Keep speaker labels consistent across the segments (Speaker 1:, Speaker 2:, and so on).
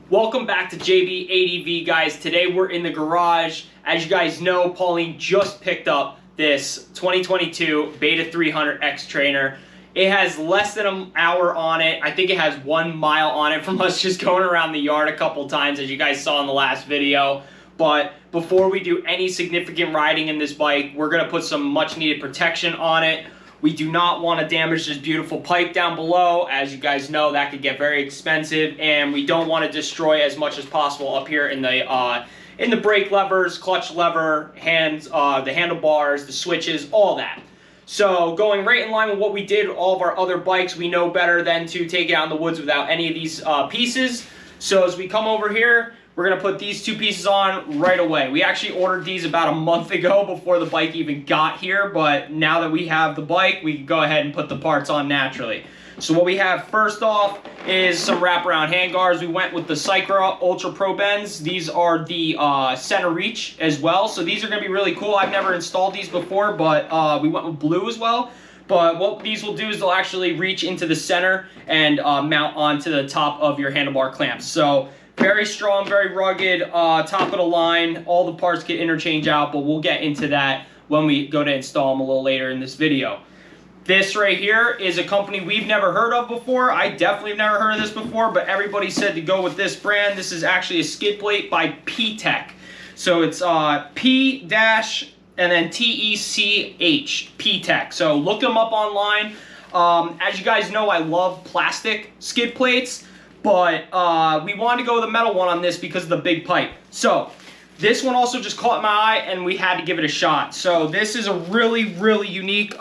Speaker 1: Welcome back to JB ADV, guys. Today we're in the garage. As you guys know, Pauline just picked up this 2022 Beta 300 XTrainer. It has less than an hour on it. I think it has 1 mile on it from us just going around the yard a couple times, as you guys saw in the last video. But before we do any significant riding in this bike, we're going to put some much needed protection on it. We do not want to damage this beautiful pipe down below. As you guys know, that could get very expensive, and we don't want to destroy as much as possible up here in the brake levers, clutch lever, hands, the handlebars, the switches, all that. So going right in line with what we did with all of our other bikes, we know better than to take it out in the woods without any of these pieces. So as we come over here, we're going to put these two pieces on right away. We actually ordered these about a month ago before the bike even got here, but now that we have the bike, we can go ahead and put the parts on naturally. So what we have first off is some wraparound handguards. We went with the Cycra Ultra Probends. These are the center reach as well, so these are going to be really cool. I've never installed these before, but we went with blue as well. But what these will do is they'll actually reach into the center and mount onto the top of your handlebar clamps. So very strong, very rugged, top of the line. All the parts get interchanged out, but we'll get into that when we go to install them a little later in this video. This right here is a company we've never heard of before. I definitely have never heard of this before, but everybody said to go with this brand. This is actually a skid plate by Packtalk. So it's P- and then T-E-C-H, Packtalk. So look them up online. As you guys know, I love plastic skid plates, but we wanted to go with a metal one on this because of the big pipe. So this one also just caught my eye, and we had to give it a shot. So this is a really, really unique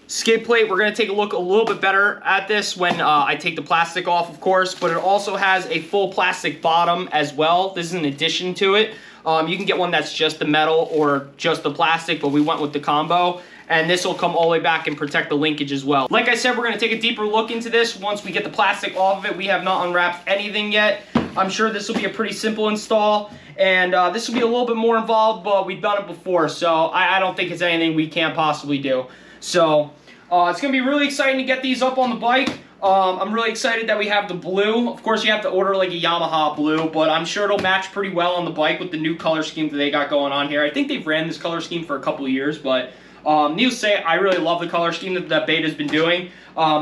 Speaker 1: skid plate. We're going to take a look a little bit better at this when I take the plastic off, of course, but it also has a full plastic bottom as well. This is an addition to it. You can get one that's just the metal or just the plastic, but we went with the combo. And this will come all the way back and protect the linkage as well. Like I said, we're going to take a deeper look into this once we get the plastic off of it. We have not unwrapped anything yet. I'm sure this will be a pretty simple install, and this will be a little bit more involved, but we've done it before, so I don't think it's anything we can't possibly do. So it's going to be really exciting to get these up on the bike. I'm really excited that we have the blue. Of course, you have to order like a Yamaha blue, but I'm sure it'll match pretty well on the bike with the new color scheme that they got going on here. I think they've ran this color scheme for a couple of years, but needless to say, I really love the color scheme that Beta's been doing.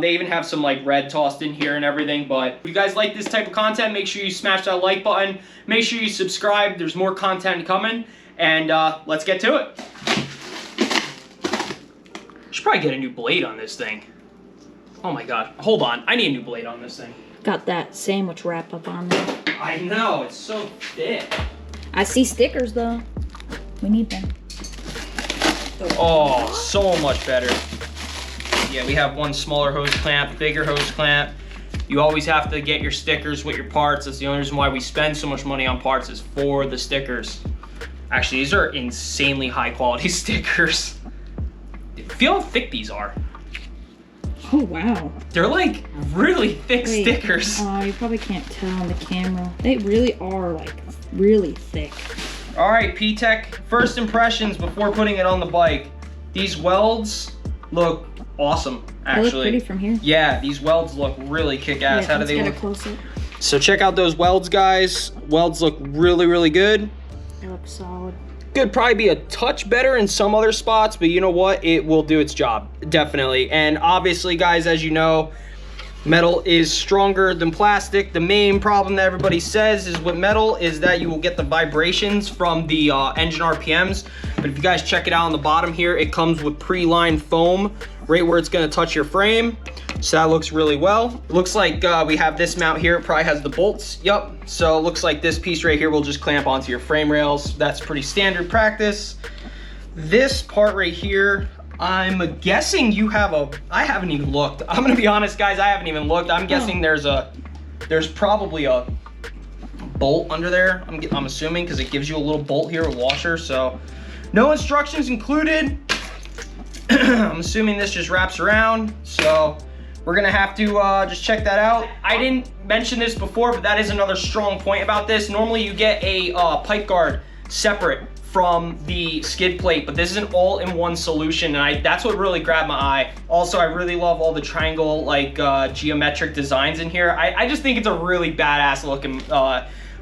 Speaker 1: They even have some like red tossed in here and everything. But if you guys like this type of content, make sure you smash that like button. Make sure you subscribe. There's more content coming. And let's get to it. Should probably get a new blade on this thing. Oh my god. Hold on. I need a new blade on this thing.
Speaker 2: Got that sandwich wrap up on there.
Speaker 1: I know. It's so thick.
Speaker 2: I see stickers though. We need them.
Speaker 1: Oh, so much better. Yeah, we have one smaller hose clamp, bigger hose clamp. You always have to get your stickers with your parts. That's the only reason why we spend so much money on parts, is for the stickers. Actually, these are insanely high quality stickers. Feel how thick these are.
Speaker 2: Oh, wow.
Speaker 1: They're like really thick stickers.
Speaker 2: Oh, you probably can't tell on the camera. They really are like really thick.
Speaker 1: All right, Packtalk, first impressions before putting it on the bike. These welds look awesome, actually.
Speaker 2: They look pretty from here.
Speaker 1: Yeah, these welds look really kick-ass.
Speaker 2: Yeah,
Speaker 1: how do they look?
Speaker 2: Let's get a close-up.
Speaker 1: So check out those welds, guys. Welds look really, really good.
Speaker 2: They look solid.
Speaker 1: Could probably be a touch better in some other spots, but you know what? It will do its job, definitely. And obviously, guys, as you know, metal is stronger than plastic. The main problem that everybody says is with metal is that you will get the vibrations from the engine RPMs. But if you guys check it out on the bottom here, it comes with pre-lined foam right where it's going to touch your frame. So that looks really well. Looks like we have this mount here. It probably has the bolts. Yep. So it looks like this piece right here will just clamp onto your frame rails. That's pretty standard practice. This part right here, I'm guessing you have a, I haven't even looked. I'm gonna be honest, guys, I haven't even looked. I'm guessing there's probably a bolt under there. I'm assuming, because it gives you a little bolt here, a washer. So no instructions included. I'm assuming this just wraps around. So we're gonna have to just check that out. I didn't mention this before, but that is another strong point about this. Normally you get a pipe guard separate from the skid plate, but this is an all-in-one solution, and that's what really grabbed my eye. Also, I really love all the triangle, like, geometric designs in here. I just think it's a really badass looking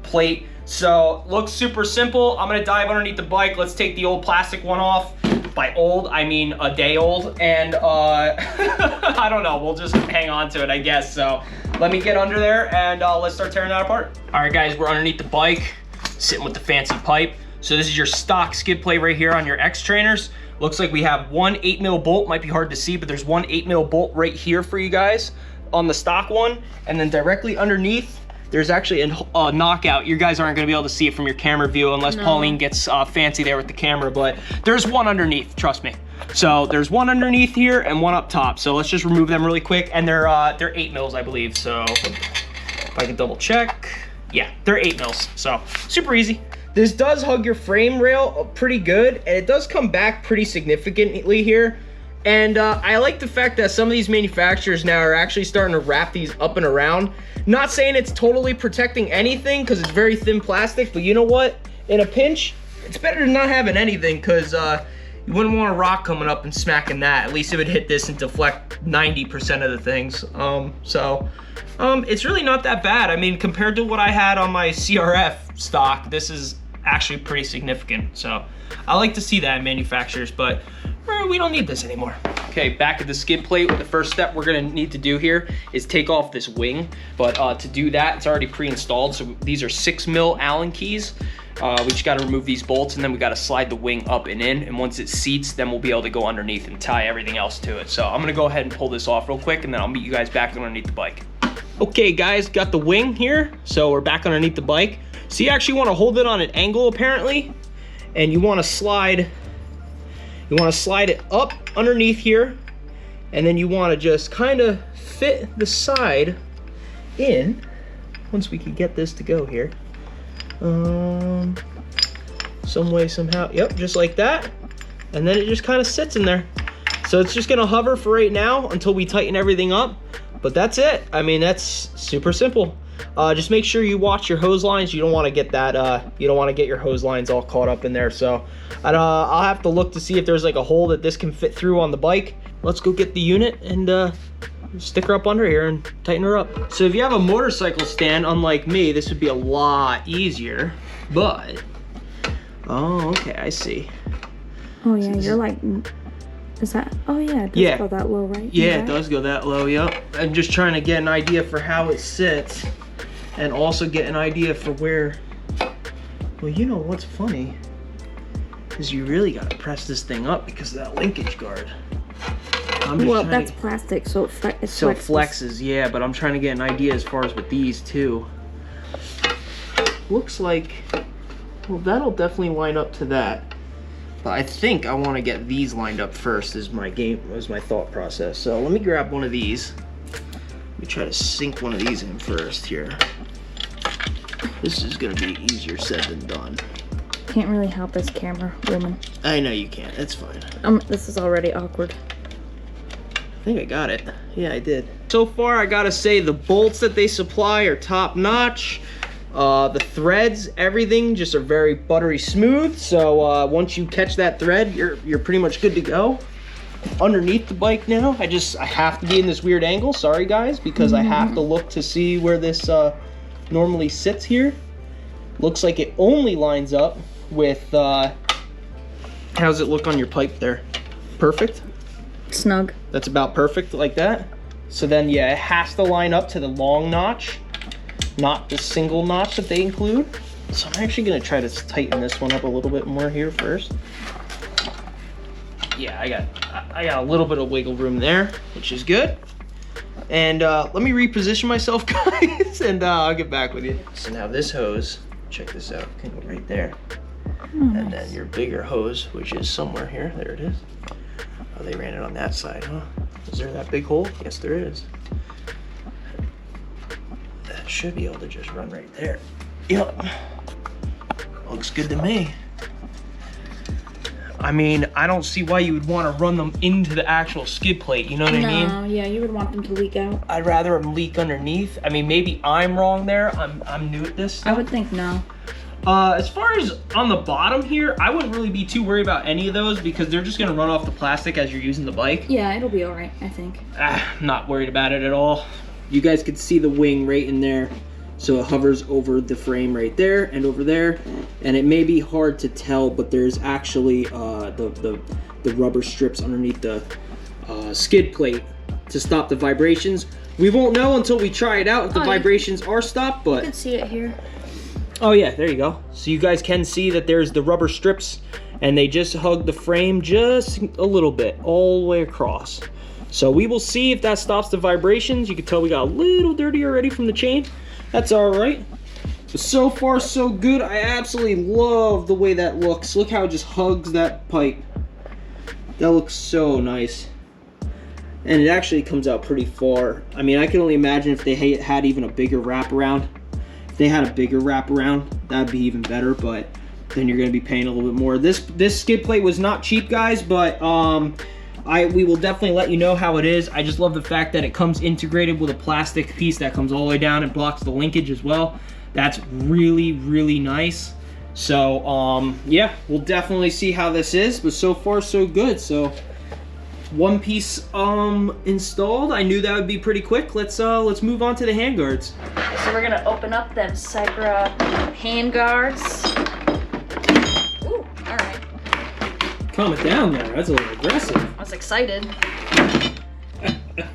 Speaker 1: plate. So, looks super simple. I'm gonna dive underneath the bike. Let's take the old plastic one off. By old, I mean a day old, and I don't know, we'll just hang on to it, I guess. So let me get under there and let's start tearing that apart. All right, guys, we're underneath the bike, sitting with the fancy pipe. So this is your stock skid plate right here on your XTrainers. Looks like we have one 8mm bolt, might be hard to see, but there's one 8mm bolt right here for you guys on the stock one, and then directly underneath, there's actually a knockout. You guys aren't gonna be able to see it from your camera view unless Pauline gets fancy there with the camera, but there's one underneath, trust me. So there's one underneath here and one up top. So let's just remove them really quick. And they're 8mm, I believe. So if I can double check. Yeah, they're 8mm, so super easy. This does hug your frame rail pretty good, and it does come back pretty significantly here. And I like the fact that some of these manufacturers now are actually starting to wrap these up and around. Not saying it's totally protecting anything because it's very thin plastic, but you know what? In a pinch, it's better than not having anything, because you wouldn't want a rock coming up and smacking that. At least it would hit this and deflect 90% of the things. It's really not that bad. I mean, compared to what I had on my CRF stock, this is actually pretty significant. So I like to see that in manufacturers, but we don't need this anymore. Okay, back at the skid plate. The first step we're gonna need to do here is take off this wing, but to do that, it's already pre-installed. So these are 6mm Allen keys. We just gotta remove these bolts, and then we gotta slide the wing up and in, and once it seats, then we'll be able to go underneath and tie everything else to it. So I'm gonna go ahead and pull this off real quick, and then I'll meet you guys back underneath the bike. Okay guys, got the wing here, so we're back underneath the bike. So you actually wanna hold it on an angle apparently, and you wanna slide it up underneath here, and then you want to just kind of fit the side in once we can get this to go here. Some way, somehow. Yep, just like that. And then it just kind of sits in there. So it's just going to hover for right now until we tighten everything up. But that's it. I mean, that's super simple. Just make sure you watch your hose lines. You don't want to get that, you don't want to get your hose lines all caught up in there. So I'll have to look to see if there's like a hole that this can fit through on the bike. Let's go get the unit and stick her up under here and tighten her up. So if you have a motorcycle stand, unlike me, this would be a lot easier, but, oh, okay, I see.
Speaker 2: Oh yeah, you're like, is that, oh yeah, it does go that low, right?
Speaker 1: Yeah, it does go that low, yep. I'm just trying to get an idea for how it sits, and also get an idea for where, well, you know what's funny, is you really gotta press this thing up because of that linkage guard.
Speaker 2: Well, that's plastic, so it
Speaker 1: flexes, yeah, but I'm trying to get an idea as far as with these too. Looks like, well, that'll definitely line up to that. But I think I want to get these lined up first is my thought process. So let me grab one of these. Let me try to sink one of these in first here. This is gonna be easier said than done.
Speaker 2: Can't really help this camera woman.
Speaker 1: I know you can't, it's fine.
Speaker 2: This is already awkward.
Speaker 1: I think I got it. Yeah, I did. So far, I gotta say the bolts that they supply are top notch. The threads, everything just are very buttery smooth. So once you catch that thread, you're pretty much good to go. Underneath the bike now, I have to be in this weird angle. Sorry guys, because I have to look to see where this normally sits here. Looks like it only lines up with, how's it look on your pipe there? Perfect?
Speaker 2: Snug.
Speaker 1: That's about perfect like that. So then, yeah, it has to line up to the long notch, not the single notch that they include. So I'm actually gonna try to tighten this one up a little bit more here first. Yeah, I got a little bit of wiggle room there, which is good. And let me reposition myself, guys, and I'll get back with you. So now this hose, check this out, can go right there. And then your bigger hose, which is somewhere here, there it is. Oh, they ran it on that side, huh? Is there that big hole? Yes, there is. That should be able to just run right there. Yep. Looks good to me. I mean, I don't see why you would want to run them into the actual skid plate, you know what I mean?
Speaker 2: No, yeah, you would want them to leak out.
Speaker 1: I'd rather them leak underneath. I mean, maybe I'm wrong there. I'm new at this stuff.
Speaker 2: I would think no.
Speaker 1: As far as on the bottom here, I wouldn't really be too worried about any of those because they're just gonna run off the plastic as you're using the bike.
Speaker 2: Yeah, it'll be all right, I think.
Speaker 1: I'm not worried about it at all. You guys can see the wing right in there. So it hovers over the frame right there and over there. And it may be hard to tell, but there's actually the rubber strips underneath the skid plate to stop the vibrations. We won't know until we try it out if the vibrations are stopped, but...
Speaker 2: You can see it here.
Speaker 1: Oh yeah, there you go. So you guys can see that there's the rubber strips and they just hug the frame just a little bit all the way across. So we will see if that stops the vibrations. You can tell we got a little dirty already from the chain. That's all right. But so far so good. I absolutely love the way that looks. Look how it just hugs that pipe. That looks so nice. And it actually comes out pretty far. I mean, I can only imagine if they had even a bigger wraparound. If they had a bigger wraparound, that'd be even better, but then you're gonna be paying a little bit more. This skid plate was not cheap, guys, but we will definitely let you know how it is. I just love the fact that it comes integrated with a plastic piece that comes all the way down and blocks the linkage as well. That's really, really nice. So, yeah, we'll definitely see how this is, but so far so good. So, one piece installed. I knew that would be pretty quick. Let's move on to the handguards.
Speaker 2: So we're gonna open up them Cycra handguards. Ooh, all right.
Speaker 1: Calm it down there. That's a little aggressive.
Speaker 2: I was excited.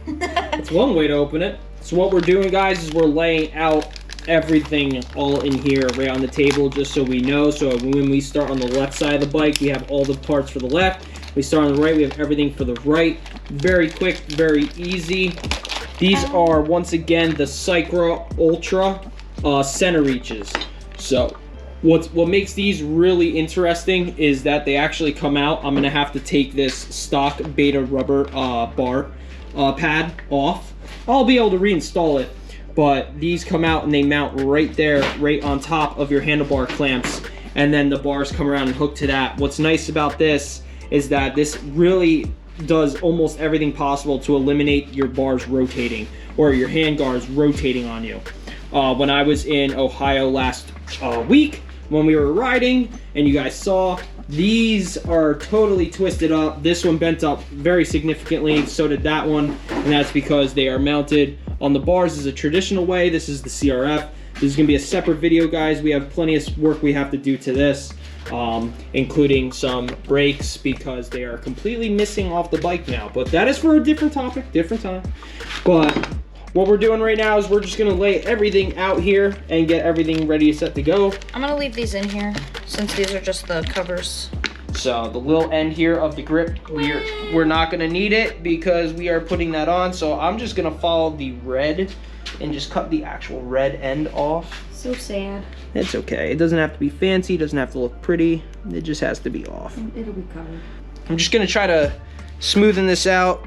Speaker 1: That's one way to open it. So what we're doing, guys, is we're laying out everything all in here right on the table just so we know. So when we start on the left side of the bike, we have all the parts for the left. We start on the right, we have everything for the right. Very quick, very easy. These are, once again, the Cycra Ultra center reaches. So what makes these really interesting is that they actually come out. I'm gonna have to take this stock beta rubber bar pad off. I'll be able to reinstall it, but these come out and they mount right there, right on top of your handlebar clamps, and then the bars come around and hook to that. What's nice about this is that this really does almost everything possible to eliminate your bars rotating or your handguards rotating on you. When I was in Ohio last week, when we were riding, and you guys saw, these are totally twisted up. This one bent up very significantly, so did that one, and that's because they are mounted on the bars as a traditional way. This is the CRF. This is gonna be a separate video, guys. We have plenty of work we have to do to this. Including some brakes because they are completely missing off the bike now. But that is for a different topic, different time. But what we're doing right now is we're just gonna lay everything out here and get everything ready set to go.
Speaker 2: I'm gonna leave these in here since these are just the covers.
Speaker 1: So the little end here of the grip, we're not gonna need it because we are putting that on. So I'm just gonna follow the red and just cut the actual red end off.
Speaker 2: So sad.
Speaker 1: It's okay. It doesn't have to be fancy. It doesn't have to look pretty. It just has to be off.
Speaker 2: It'll be covered.
Speaker 1: I'm just gonna try to smoothen this out.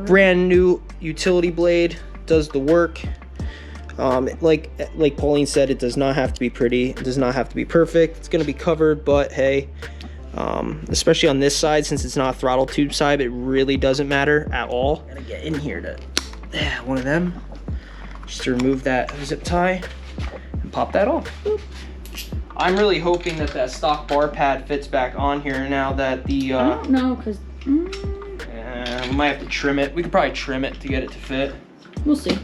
Speaker 1: Brand new utility blade does the work. Like Pauline said, it does not have to be pretty. It does not have to be perfect. It's gonna be covered, but hey, especially on this side, since it's not a throttle tube side, it really doesn't matter at all. Gotta get in here to one of them, just to remove that zip tie. Pop that off. Boop. I'm really hoping that that stock bar pad fits back on here now that the
Speaker 2: I don't know, because
Speaker 1: we might have to trim it. We could probably trim it to get it to fit.
Speaker 2: We'll see.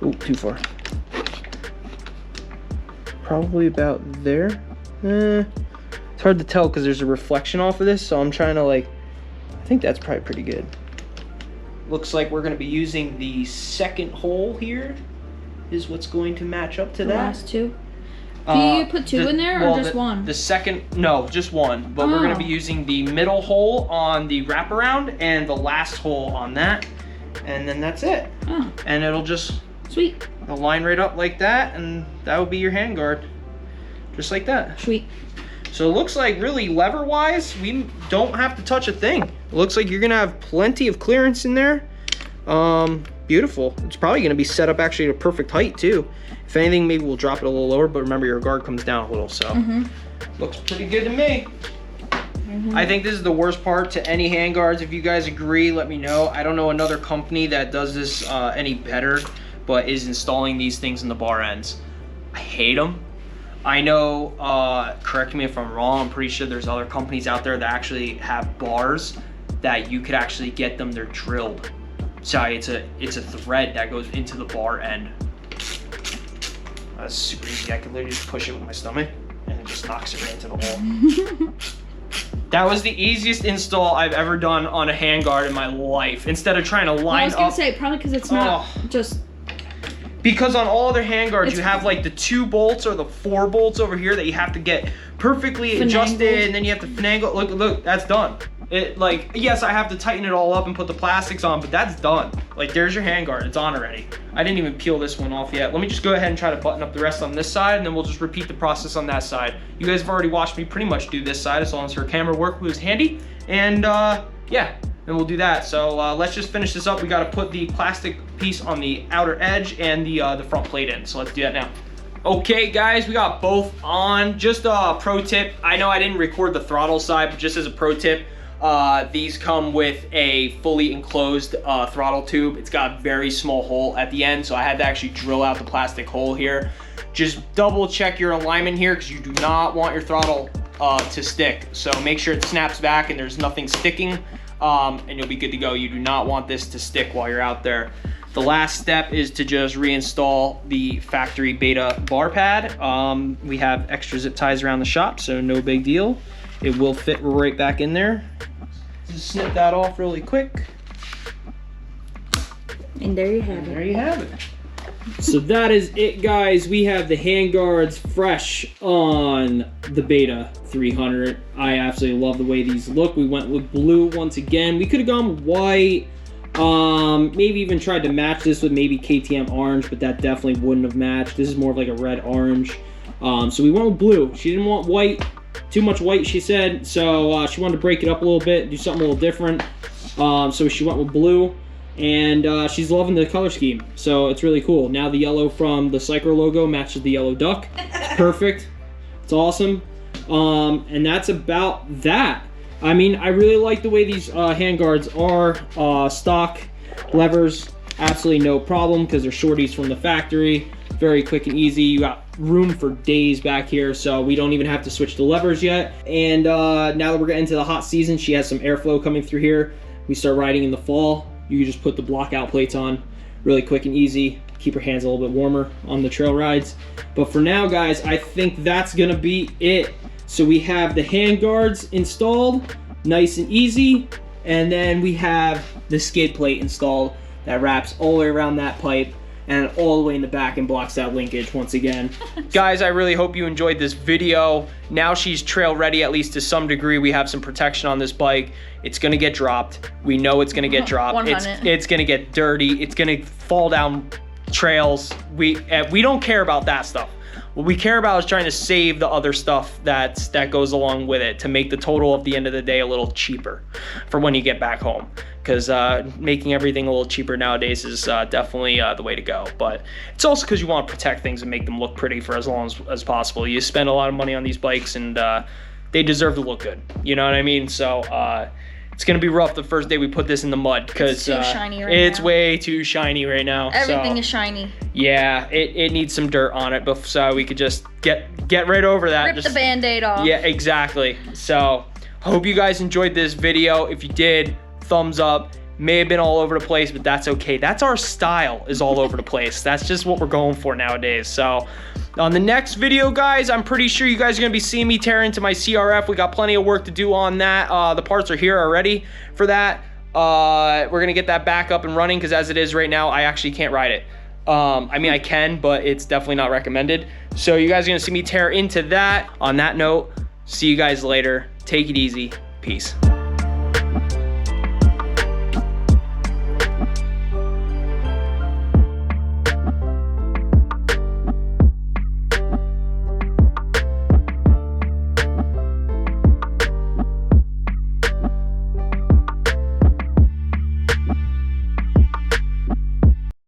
Speaker 1: Oh, too far. Probably about there. It's hard to tell because there's a reflection off of this, so I'm trying to I think that's probably pretty good. Looks like we're going to be using the second hole here is what's going to match up to
Speaker 2: the
Speaker 1: that.
Speaker 2: Last two? Can you put two in there or just one?
Speaker 1: The second, no, just one. But we're going to be using the middle hole on the wraparound and the last hole on that. And then that's it.
Speaker 2: Oh.
Speaker 1: And it'll just
Speaker 2: Sweet.
Speaker 1: It'll line right up like that, and that will be your handguard. Just like that.
Speaker 2: Sweet.
Speaker 1: So it looks like really lever-wise, we don't have to touch a thing. It looks like you're gonna have plenty of clearance in there. Beautiful. It's probably gonna be set up actually at a perfect height too. If anything, maybe we'll drop it a little lower, but remember your guard comes down a little, so looks pretty good to me. I think this is the worst part to any handguards. If you guys agree, let me know. I don't know another company that does this any better, but is installing these things in the bar ends. I hate them. I know, correct me if I'm wrong, I'm pretty sure there's other companies out there that actually have bars that you could actually get them, they're drilled. So it's a thread that goes into the bar end. That's super easy. I can literally just push it with my stomach and it just knocks it right into the hole. That was the easiest install I've ever done on a handguard in my life. Instead of trying to line up.
Speaker 2: I was gonna say, probably because it's not just...
Speaker 1: Because on all other handguards, you have like the 2 bolts or the 4 bolts over here that you have to get perfectly adjusted, and then you have to finagle. Look, that's done. It like, yes, I have to tighten it all up and put the plastics on, but that's done. Like, there's your handguard, it's on already. I didn't even peel this one off yet. Let me just go ahead and try to button up the rest on this side, and then we'll just repeat the process on that side. You guys have already watched me pretty much do this side, as long as her camera work was handy. And yeah, and we'll do that. So let's just finish this up. We gotta put the plastic piece on the outer edge and the front plate in. So let's do that now. Okay guys, we got both on. Just a pro tip. I know I didn't record the throttle side, but just as a pro tip, these come with a fully enclosed throttle tube. It's got a very small hole at the end, so I had to actually drill out the plastic hole here. Just double check your alignment here, because you do not want your throttle to stick. So make sure it snaps back and there's nothing sticking, and you'll be good to go. You do not want this to stick while you're out there. The last step is to just reinstall the factory beta bar pad. We have extra zip ties around the shop, so no big deal. It will fit right back in there. Just snip that off really quick.
Speaker 2: And there you have it.
Speaker 1: There you have it. So that is it, guys. We have the handguards fresh on the Beta 300. I absolutely love the way these look. We went with blue once again. We could have gone with white. Maybe even tried to match this with maybe KTM orange, but that definitely wouldn't have matched. This is more of like a red orange. So we went with blue. She didn't want white. Too much white, she said, so she wanted to break it up a little bit, do something a little different. So she went with blue, and she's loving the color scheme, so it's really cool. Now the yellow from the Cycra logo matches the yellow duck. It's perfect. It's awesome. And that's about that. I mean, I really like the way these handguards are. Stock levers, absolutely no problem, because they're shorties from the factory. Very quick and easy. You got room for days back here, so we don't even have to switch the levers yet. And now that we're getting into the hot season, she has some airflow coming through here. We start riding in the fall. You can just put the block out plates on, really quick and easy. Keep your hands a little bit warmer on the trail rides. But for now, guys, I think that's gonna be it. So we have the handguards installed, nice and easy, and then we have the skid plate installed that wraps all the way around that pipe and all the way in the back and blocks that linkage once again. Guys, I really hope you enjoyed this video. Now she's trail ready, at least to some degree. We have some protection on this bike. It's gonna get dropped. We know it's gonna get dropped. It's gonna get dirty. It's gonna fall down trails. We don't care about that stuff. What we care about is trying to save the other stuff that goes along with it to make the total at the end of the day a little cheaper for when you get back home. Because making everything a little cheaper nowadays is definitely the way to go. But it's also because you want to protect things and make them look pretty for as long as possible. You spend a lot of money on these bikes, and they deserve to look good. You know what I mean? So it's going to be rough the first day we put this in the mud, because it's way too shiny right now.
Speaker 2: Everything is shiny.
Speaker 1: Yeah, it needs some dirt on it, but so we could just get right over that.
Speaker 2: Rip the Band-Aid off.
Speaker 1: Yeah, exactly. So hope you guys enjoyed this video. If you did, thumbs up. May have been all over the place, but that's okay. That's our style, is all over the place. That's just what we're going for nowadays. So on the next video, guys, I'm pretty sure you guys are gonna be seeing me tear into my CRF. We got plenty of work to do on that. The parts are here already for that. We're gonna get that back up and running, because as it is right now, I actually can't ride it. I mean, I can, but it's definitely not recommended. So you guys are gonna see me tear into that. On that note, see you guys later. Take it easy. Peace.